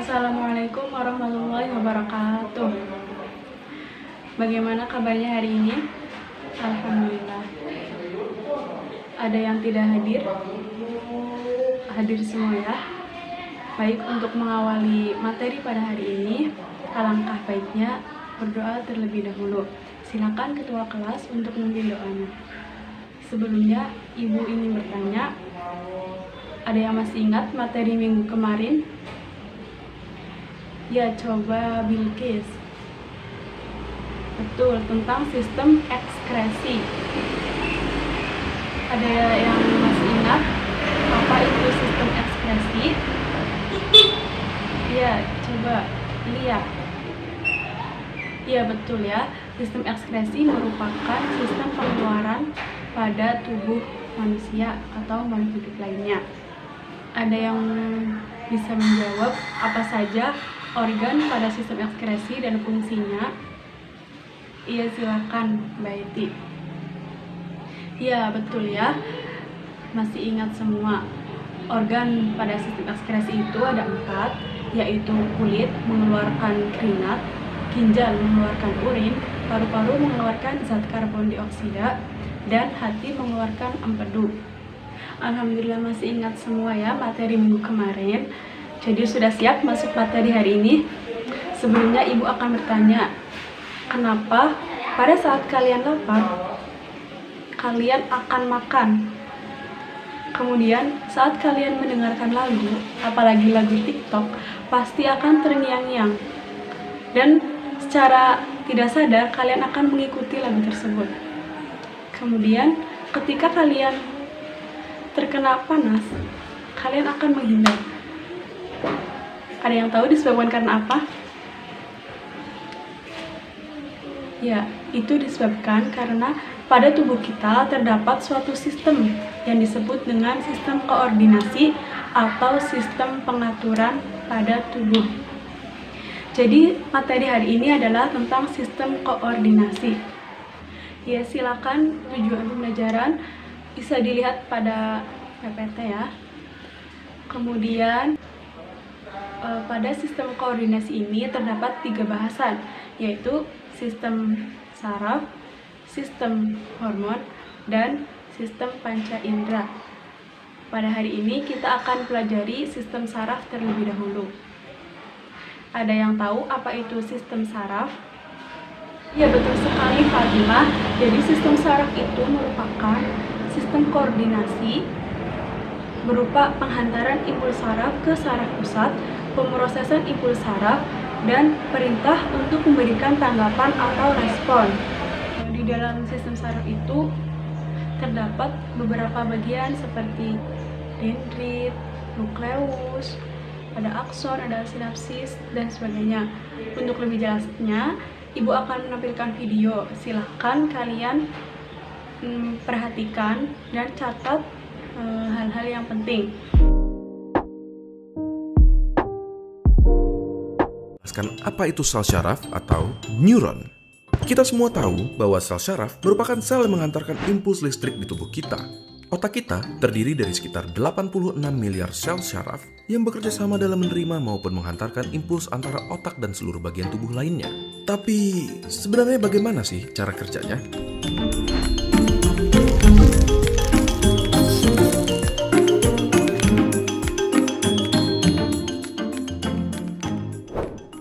Assalamualaikum warahmatullahi wabarakatuh. Bagaimana kabarnya hari ini? Alhamdulillah. Ada yang tidak hadir? Hadir semua ya. Baik, untuk mengawali materi pada hari ini, alangkah baiknya berdoa terlebih dahulu. Silakan ketua kelas untuk memimpin doanya. Sebelumnya, Ibu ingin bertanya, ada yang masih ingat materi minggu kemarin? Ya, coba Bilqis. Betul, tentang sistem ekskresi. Ada yang masih ingat apa itu sistem ekskresi? Ya, coba lihat. Ya, betul ya. Sistem ekskresi merupakan sistem pengeluaran pada tubuh manusia atau makhluk hidup lainnya. Ada yang bisa menjawab apa saja organ pada sistem ekskresi dan fungsinya? Iya, silakan Mbak Eti. Ya, betul ya. Masih ingat semua. Organ pada sistem ekskresi itu ada 4, yaitu kulit mengeluarkan keringat, ginjal mengeluarkan urin, paru-paru mengeluarkan zat karbon dioksida, dan hati mengeluarkan empedu. Alhamdulillah masih ingat semua ya materi minggu kemarin. Jadi sudah siap masuk materi hari ini? Sebelumnya Ibu akan bertanya, kenapa pada saat kalian lapar, kalian akan makan? Kemudian saat kalian mendengarkan lagu, apalagi lagu TikTok, pasti akan terngiang-ngiang. Dan secara tidak sadar kalian akan mengikuti lagu tersebut. Kemudian ketika kalian terkena panas, kalian akan menghindar. Ada yang tahu disebabkan karena apa? Ya, itu disebabkan karena pada tubuh kita terdapat suatu sistem yang disebut dengan sistem koordinasi atau sistem pengaturan pada tubuh. Jadi, materi hari ini adalah tentang sistem koordinasi. Ya, silakan tujuan pembelajaran bisa dilihat pada PPT ya. Kemudian, pada sistem koordinasi ini terdapat 3 bahasan, yaitu sistem saraf, sistem hormon, dan sistem panca indera. Pada hari ini kita akan pelajari sistem saraf terlebih dahulu. Ada yang tahu apa itu sistem saraf? Ya, betul sekali Fatimah. Jadi sistem saraf itu merupakan sistem koordinasi berupa penghantaran impuls saraf ke saraf pusat, pemrosesan impuls saraf, dan perintah untuk memberikan tanggapan atau respon. Di dalam sistem saraf itu terdapat beberapa bagian seperti dendrit, nukleus, ada akson, ada sinapsis, dan sebagainya. Untuk lebih jelasnya, Ibu akan menampilkan video. Silahkan kalian perhatikan dan catat hal-hal yang penting. Apa itu sel syaraf atau neuron? Kita semua tahu bahwa sel syaraf merupakan sel yang mengantarkan impuls listrik di tubuh kita. Otak kita terdiri dari sekitar 86 miliar sel syaraf yang bekerja sama dalam menerima maupun menghantarkan impuls antara otak dan seluruh bagian tubuh lainnya. Tapi sebenarnya bagaimana sih cara kerjanya?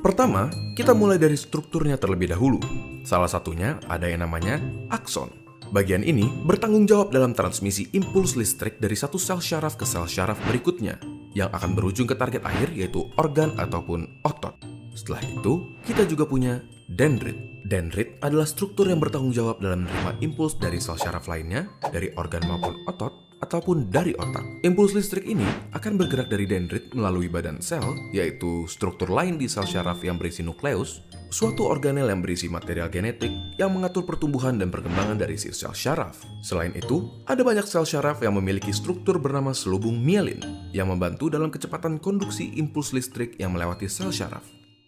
Pertama, kita mulai dari strukturnya terlebih dahulu. Salah satunya ada yang namanya akson. Bagian ini bertanggung jawab dalam transmisi impuls listrik dari satu sel syaraf ke sel syaraf berikutnya, yang akan berujung ke target akhir yaitu organ ataupun otot. Setelah itu, kita juga punya dendrit. Dendrit adalah struktur yang bertanggung jawab dalam menerima impuls dari sel syaraf lainnya, dari organ maupun otot, ataupun dari otak. Impuls listrik ini akan bergerak dari dendrit melalui badan sel, yaitu struktur lain di sel syaraf yang berisi nukleus, suatu organel yang berisi material genetik yang mengatur pertumbuhan dan perkembangan dari si sel syaraf. Selain itu, ada banyak sel syaraf yang memiliki struktur bernama selubung mielin yang membantu dalam kecepatan konduksi impuls listrik yang melewati sel syaraf.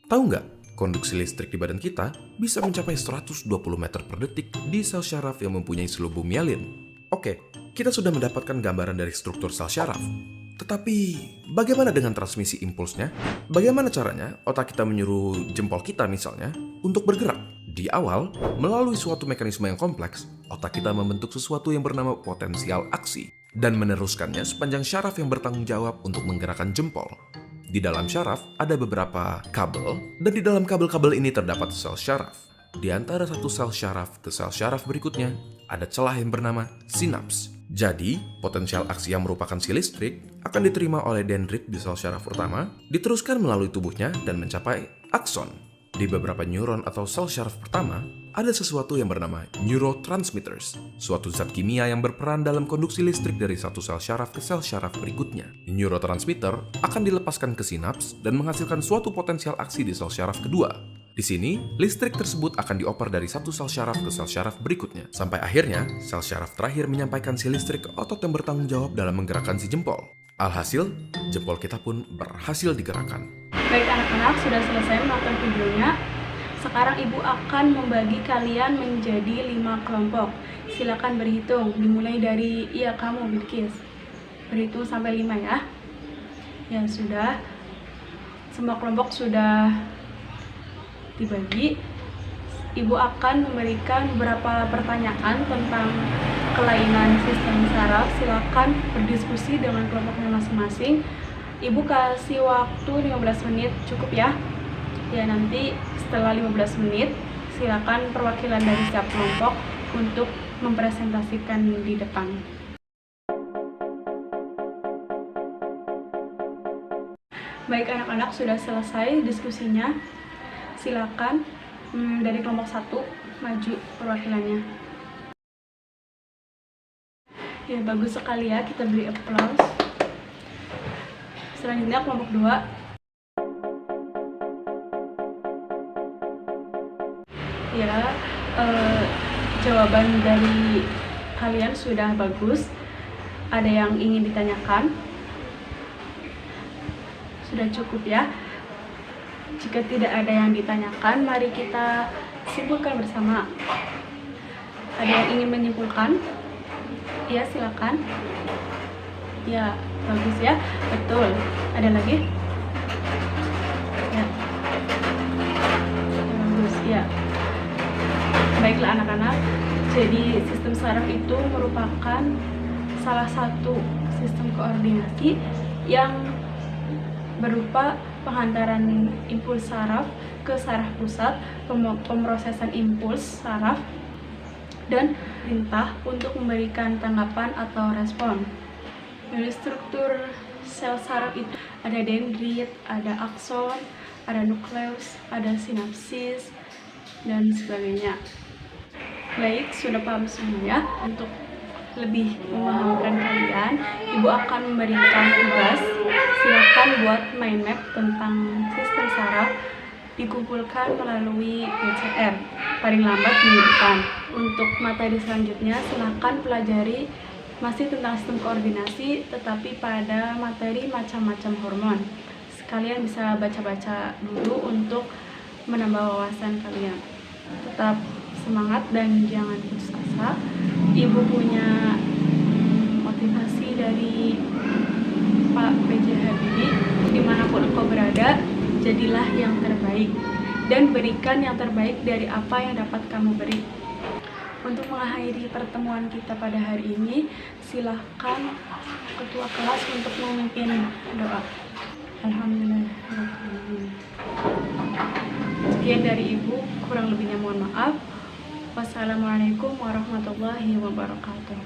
Tahu nggak? Konduksi listrik di badan kita bisa mencapai 120 meter per detik di sel syaraf yang mempunyai selubung mielin. Oke, kita sudah mendapatkan gambaran dari struktur sel syaraf. Tetapi, bagaimana dengan transmisi impulsnya? Bagaimana caranya otak kita menyuruh jempol kita misalnya untuk bergerak? Di awal, melalui suatu mekanisme yang kompleks, otak kita membentuk sesuatu yang bernama potensial aksi dan meneruskannya sepanjang syaraf yang bertanggung jawab untuk menggerakkan jempol. Di dalam syaraf ada beberapa kabel, dan di dalam kabel-kabel ini terdapat sel syaraf. Di antara satu sel syaraf ke sel syaraf berikutnya, ada celah yang bernama sinaps. Jadi, potensial aksi yang merupakan si listrik akan diterima oleh dendrit di sel syaraf utama, diteruskan melalui tubuhnya dan mencapai akson. Di beberapa neuron atau sel syaraf pertama, ada sesuatu yang bernama neurotransmitters, suatu zat kimia yang berperan dalam konduksi listrik dari satu sel syaraf ke sel syaraf berikutnya. Neurotransmitter akan dilepaskan ke sinaps dan menghasilkan suatu potensial aksi di sel syaraf kedua. Di sini, listrik tersebut akan dioper dari satu sel syaraf ke sel syaraf berikutnya, sampai akhirnya sel syaraf terakhir menyampaikan si listrik ke otot yang bertanggung jawab dalam menggerakkan si jempol. Alhasil, jempol kita pun berhasil digerakkan. Baik anak-anak, sudah selesai menonton videonya. Sekarang ibu akan membagi kalian menjadi 5 kelompok. Silakan berhitung, dimulai dari kamu Bilkis. Berhitung sampai 5 ya. Ya sudah. Semua kelompok sudah dibagi. Ibu akan memberikan beberapa pertanyaan tentang kelainan sistem saraf. Silakan berdiskusi dengan kelompoknya masing-masing. Ibu kasih waktu 15 menit, cukup ya. Ya, nanti setelah 15 menit, silakan perwakilan dari setiap kelompok untuk mempresentasikan di depan. Baik anak-anak, sudah selesai diskusinya. Silakan dari kelompok 1 maju perwakilannya. Ya, bagus sekali ya, kita beri applause. Selanjutnya kelompok 2. Ya, jawaban dari kalian sudah bagus. Ada yang ingin ditanyakan? Sudah cukup ya. Jika tidak ada yang ditanyakan, mari kita simpulkan bersama. Ada yang ingin menyimpulkan? Ya, silakan. Ya, bagus ya. Betul. Ada lagi? Ya. Bagus ya. Baiklah anak-anak. Jadi sistem saraf itu merupakan salah satu sistem koordinasi yang berupa penghantaran impuls saraf ke saraf pusat, pemrosesan impuls saraf, dan perintah untuk memberikan tanggapan atau respon. Dari struktur sel saraf itu ada dendrit, ada akson, ada nukleus, ada sinapsis, dan sebagainya. Baik, sudah paham semua ya. Untuk lebih memahamkan kalian, ibu akan memberikan tugas. Silakan buat mind map tentang sistem saraf, dikumpulkan melalui PCR paling lambat minggu depan. Untuk materi selanjutnya, silakan pelajari masih tentang sistem koordinasi, tetapi pada materi macam-macam hormon. Kalian bisa baca-baca dulu untuk menambah wawasan kalian. Tetap semangat dan jangan putus asa. Ibu punya motivasi dari Pak B.J. Habibie. Dimanapun engkau berada, jadilah yang terbaik dan berikan yang terbaik dari apa yang dapat kamu beri. Untuk mengakhiri pertemuan kita pada hari ini, silahkan ketua kelas untuk memimpin doa. Alhamdulillah. Sekian dari ibu, kurang lebihnya mohon maaf. Wassalamualaikum warahmatullahi wabarakatuh.